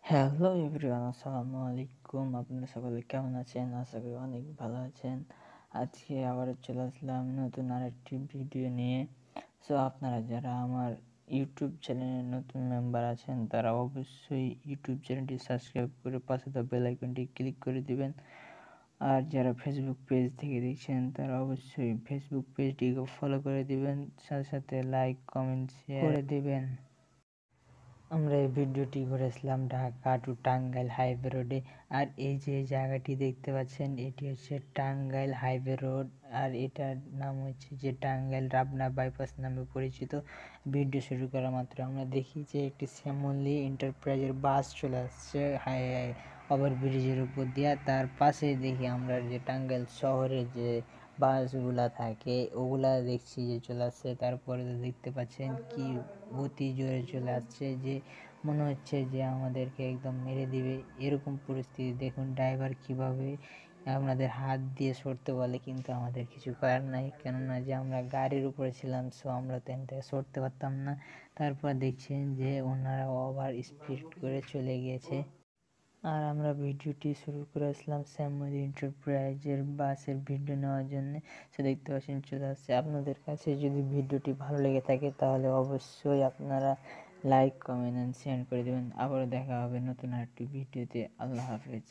Hello everyone, আসসালামু আলাইকুম। আপনারা সকলে কেমন আছেন? আশা করি অনেক ভালো আছেন। আজকে আবার চলে আসলাম নতুন আরেকটি ভিডিও নিয়ে। আপনারা যারা আমার ইউটিউব চ্যানেলের নতুন মেম্বার আছেন তারা অবশ্যই ইউটিউব চ্যানেলটি সাবস্ক্রাইব করে পাশে থাকা বেল আইকনটি ক্লিক করে দিবেন। আর যারা ফেসবুক পেজ থেকে দেখছেন তারা অবশ্যই ফেসবুক পেজটিকে ফলো করে দিবেন, সাথে সাথে লাইক কমেন্ট শেয়ার করে দিবেন। আমরা এই ভিডিওটি করেছিলাম ঢাকা টু টাঙ্গাইল হাইওয়ে রোডে। আর এই যে জায়গাটি দেখতে পাচ্ছেন এটি হচ্ছে টাঙ্গাইল হাইওয়ে রোড। আর এটার নাম হচ্ছে যে টাঙ্গাইল রাবনা বাইপাস নামে পরিচিত। ভিডিও শুরু করা মাত্র আমরা দেখি যে একটি শ্যামলী এন্টারপ্রাইজের বাস চলে আসছে ওভারব্রিজের উপর দিয়ে। তার পাশে দেখি আমরা যে টাঙ্গাইল শহরে যে বাসগুলা থাকে ওগুলা দেখছি যে চলে আসছে। তারপরে দেখতে পাচ্ছেন কি অতি জোরে চলে আসছে, যে মনে হচ্ছে যে আমাদেরকে একদম মেরে দিবে এরকম পরিস্থিতি। দেখুন ড্রাইভার কিভাবে আপনাদের হাত দিয়ে সরতে বলে, কিন্তু আমাদের কিছু করার নাই, কেননা যে আমরা গাড়ির উপরে ছিলাম, আমরা তো এখান থেকে সরতে পারতাম না। তারপর দেখছেন যে ওনারা ওভার স্পিড করে চলে গিয়েছে। আর আমরা ভিডিওটি শুরু করেছিলাম শ্যামলী এন্টারপ্রাইজের বাসের ভিডিও নেওয়ার জন্য। দেখতে পাচ্ছেন চলে আসছে। আপনাদের কাছে যদি ভিডিওটি ভালো লেগে থাকে তাহলে অবশ্যই আপনারা লাইক কমেন্ট অ্যান্ড শেয়ার করে দেবেন। আবারও দেখা হবে নতুন আরেকটি ভিডিওতে। আল্লাহ হাফেজ।